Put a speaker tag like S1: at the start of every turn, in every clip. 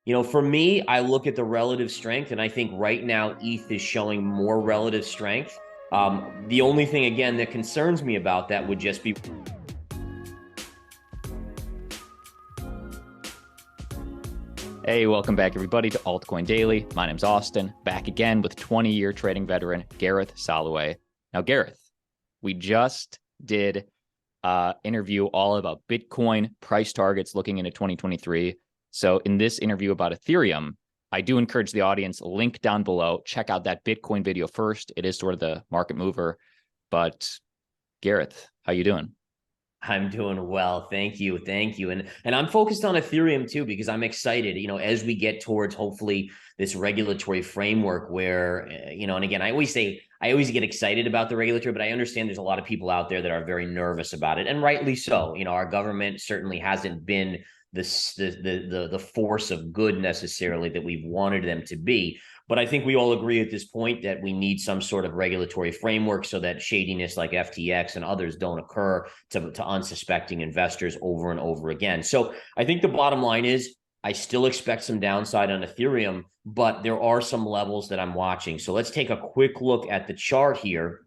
S1: For me, I look at the relative strength, and I think right now ETH is showing more relative strength. The only thing, again, that concerns me about that would just be.
S2: Hey, welcome back, everybody, to Altcoin Daily. My name's Austin, back again with 20-year trading veteran Gareth Soloway. Now, Gareth, we just did an interview all about Bitcoin price targets looking into 2023. So in this interview about Ethereum, I do encourage the audience, link down below, check out that Bitcoin video first. It is sort of the market mover. But Gareth, how you doing?
S1: I'm doing well. Thank you. Thank you. And I'm focused on Ethereum too, because I'm excited, as we get towards hopefully this regulatory framework where, and again, I always get excited about the regulatory, but I understand there's a lot of people out there that are very nervous about it, and rightly so. Our government certainly hasn't been the force of good necessarily that we've wanted them to be. But I think we all agree at this point that we need some sort of regulatory framework so that shadiness like FTX and others don't occur to unsuspecting investors over and over again. So I think the bottom line is I still expect some downside on Ethereum, but there are some levels that I'm watching. So let's take a quick look at the chart here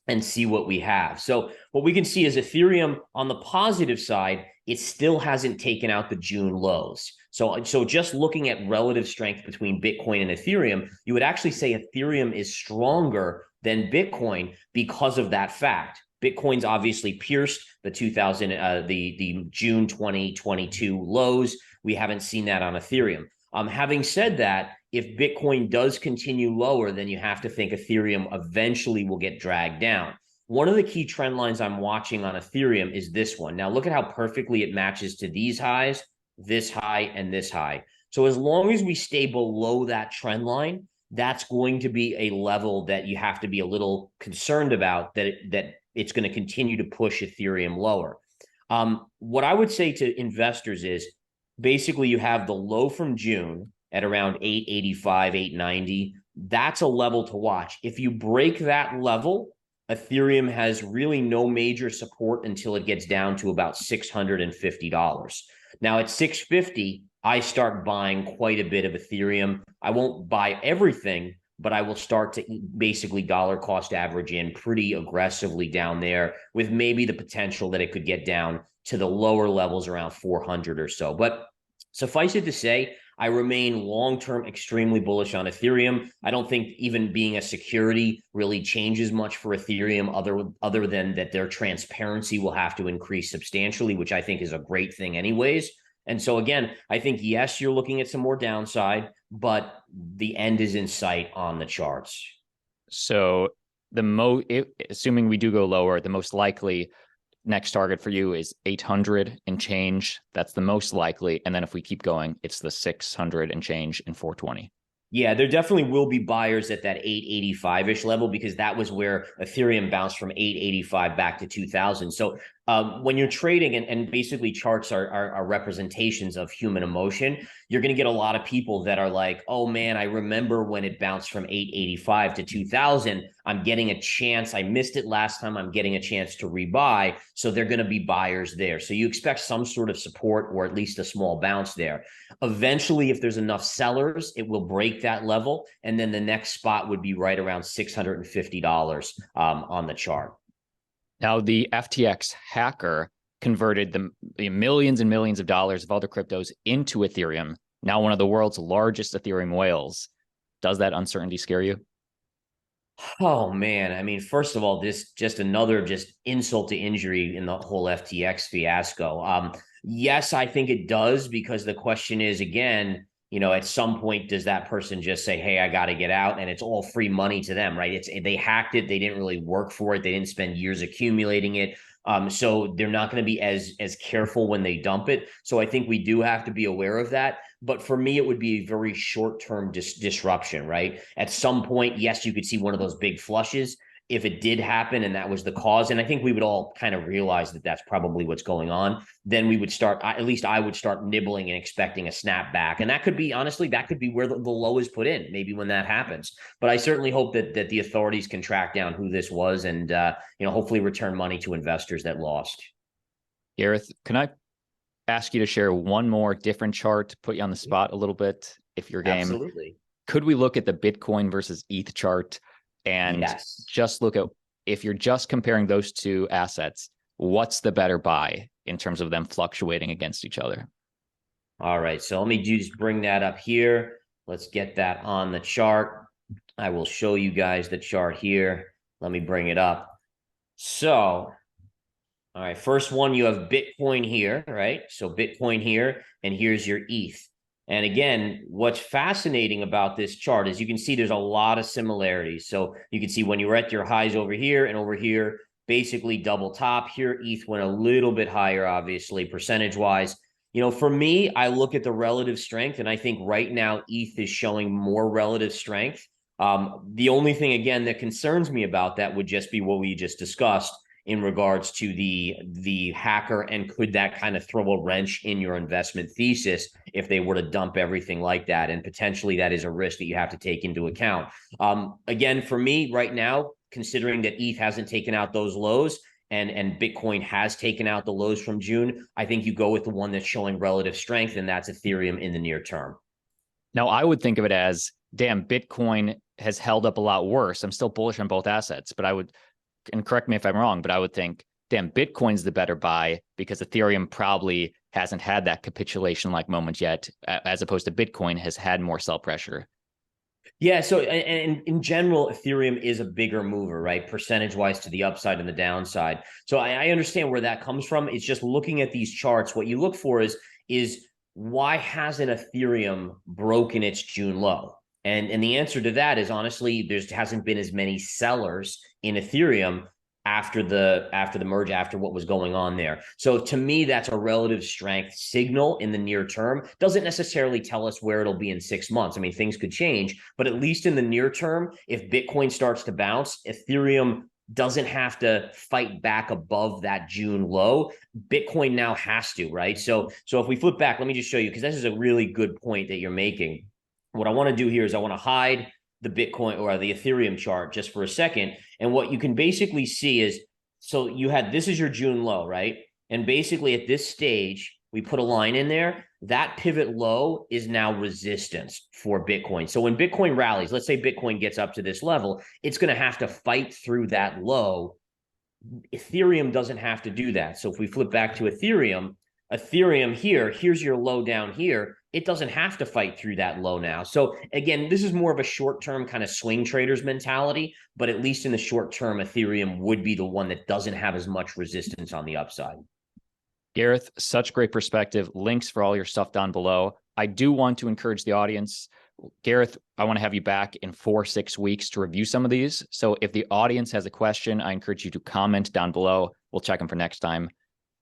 S1: and see what we have. So what we can see is Ethereum on the positive side, it still hasn't taken out the June lows. So just looking at relative strength between Bitcoin and Ethereum, you would actually say Ethereum is stronger than Bitcoin because of that fact. Bitcoin's obviously pierced the the June 2022 lows. We haven't seen that on Ethereum. Having said that, if Bitcoin does continue lower, then you have to think Ethereum eventually will get dragged down. One of the key trend lines I'm watching on Ethereum is this one. Now, look at how perfectly it matches to these highs, this high, and this high. So as long as we stay below that trend line, that's going to be a level that you have to be a little concerned about, that it's going to continue to push Ethereum lower. What I would say to investors is basically you have the low from June at around 885, 890. That's a level to watch. If you break that level, Ethereum has really no major support until it gets down to about $650. Now at 650, I start buying quite a bit of Ethereum. I won't buy everything, but I will start to basically dollar cost average in pretty aggressively down there, with maybe the potential that it could get down to the lower levels around 400 or so. But suffice it to say, I remain long-term extremely bullish on Ethereum. I don't think even being a security really changes much for Ethereum other than that their transparency will have to increase substantially, which I think is a great thing anyways. And so again, I think, yes, you're looking at some more downside, but the end is in sight on the charts.
S2: So assuming we do go lower, the most likely next target for you is 800 and change. That's the most likely. And then if we keep going, it's the 600 and change in 420.
S1: Yeah, there definitely will be buyers at that 885-ish level, because that was where Ethereum bounced from 885 back to 2000. So when you're trading, and basically charts are representations of human emotion, you're going to get a lot of people that are like, oh man, I remember when it bounced from 885 to 2000. I'm getting a chance. I missed it last time. I'm getting a chance to rebuy. So they're going to be buyers there. So you expect some sort of support, or at least a small bounce there. Eventually, if there's enough sellers, it will break that level. And then the next spot would be right around $650 on the chart.
S2: Now, the FTX hacker converted the millions and millions of dollars of other cryptos into Ethereum, now one of the world's largest Ethereum whales. Does that uncertainty scare you?
S1: Oh man, I mean, first of all, this just another insult to injury in the whole FTX fiasco. Yes, I think it does, because the question is, again, at some point, does that person just say, hey, I got to get out? And it's all free money to them, right? They hacked it. They didn't really work for it. They didn't spend years accumulating it. So they're not going to be as careful when they dump it. So I think we do have to be aware of that. But for me, it would be a very short-term disruption, right? At some point, yes, you could see one of those big flushes if it did happen and that was the cause. And I think we would all kind of realize that that's probably what's going on. Then we would start, at least I would start nibbling and expecting a snapback. And that could be, honestly, that could be where the low is put in, maybe when that happens. But I certainly hope that the authorities can track down who this was and, hopefully return money to investors that lost.
S2: Gareth, can I ask you to share one more different chart, put you on the spot a little bit, if you're game.
S1: Absolutely.
S2: Could we look at the Bitcoin versus ETH chart and
S1: Yes.
S2: just look at, if you're just comparing those two assets, what's the better buy in terms of them fluctuating against each other?
S1: All right. So let me just bring that up here. Let's get that on the chart. I will show you guys the chart here. Let me bring it up. So, all right, first one, you have Bitcoin here, right? So Bitcoin here, and here's your ETH. And again, what's fascinating about this chart is you can see there's a lot of similarities. So you can see when you were at your highs over here and over here, basically double top. Here, ETH went a little bit higher, obviously, percentage-wise. For me, I look at the relative strength, and I think right now ETH is showing more relative strength. The only thing, again, that concerns me about that would just be what we just discussed in regards to the hacker, and could that kind of throw a wrench in your investment thesis if they were to dump everything like that? And potentially that is a risk that you have to take into account. Again, for me right now, considering that ETH hasn't taken out those lows, and Bitcoin has taken out the lows from June, I think you go with the one that's showing relative strength, and that's Ethereum in the near term.
S2: Now, I would think of it as, damn, Bitcoin has held up a lot worse. I'm still bullish on both assets, but I would, and correct me if I'm wrong, but I would think, damn, Bitcoin's the better buy because Ethereum probably hasn't had that capitulation-like moment yet, as opposed to Bitcoin has had more sell pressure.
S1: Yeah, so and in general, Ethereum is a bigger mover, right? Percentage-wise to the upside and the downside. So I understand where that comes from. It's just looking at these charts, what you look for is why hasn't Ethereum broken its June low? And the answer to that is, honestly, there hasn't been as many sellers in Ethereum after the merge, after what was going on there. So to me, that's a relative strength signal in the near term. Doesn't necessarily tell us where it'll be in 6 months. I mean, things could change, but at least in the near term, if Bitcoin starts to bounce, Ethereum doesn't have to fight back above that June low. Bitcoin now has to, right? So if we flip back, let me just show you, because this is a really good point that you're making. What I want to do here is I want to hide the Bitcoin or the Ethereum chart just for a second. And what you can basically see is, so you had, this is your June low, right? And basically at this stage, we put a line in there. That pivot low is now resistance for Bitcoin. So when Bitcoin rallies, let's say Bitcoin gets up to this level, it's going to have to fight through that low. Ethereum doesn't have to do that. So if we flip back to Ethereum here's your low down here. It doesn't have to fight through that low now. So again, this is more of a short-term kind of swing traders mentality, but at least in the short term, Ethereum would be the one that doesn't have as much resistance on the upside.
S2: Gareth, such great perspective. Links for all your stuff down below. I do want to encourage the audience. Gareth, I want to have you back in 4-6 weeks to review some of these. So if the audience has a question, I encourage you to comment down below. We'll check them for next time.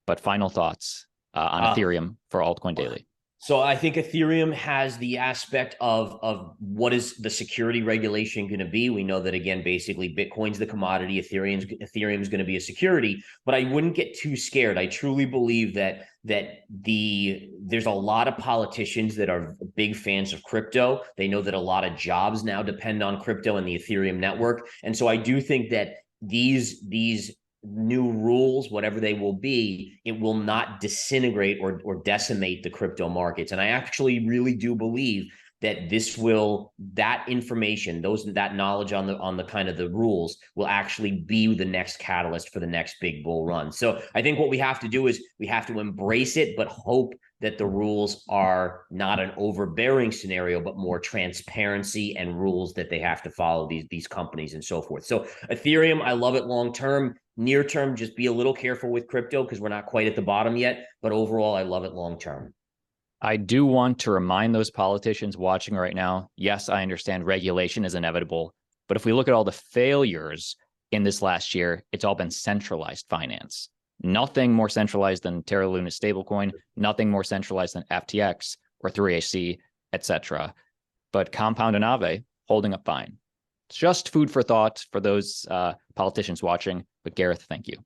S2: But final thoughts on Ethereum for Altcoin Daily.
S1: So I think Ethereum has the aspect of what is the security regulation going to be. We know that, again, basically Bitcoin's the commodity, Ethereum's going to be a security, but I wouldn't get too scared. I truly believe that there's a lot of politicians that are big fans of crypto. They know that a lot of jobs now depend on crypto and the Ethereum network. And so I do think that these new rules, whatever they will be, it will not disintegrate or decimate the crypto markets. And I actually really do believe that that information, that knowledge on the kind of the rules will actually be the next catalyst for the next big bull run. So I think what we have to do is we have to embrace it, but hope that the rules are not an overbearing scenario, but more transparency and rules that they have to follow, these companies and so forth. So Ethereum, I love it long term. Near term, just be a little careful with crypto because we're not quite at the bottom yet. But overall, I love it long term.
S2: I do want to remind those politicians watching right now, yes, I understand regulation is inevitable, but if we look at all the failures in this last year, it's all been centralized finance. Nothing more centralized than Terra Luna stablecoin, nothing more centralized than FTX or 3AC, etc. But Compound and Aave holding up fine. It's just food for thought for those politicians watching. But Gareth, thank you.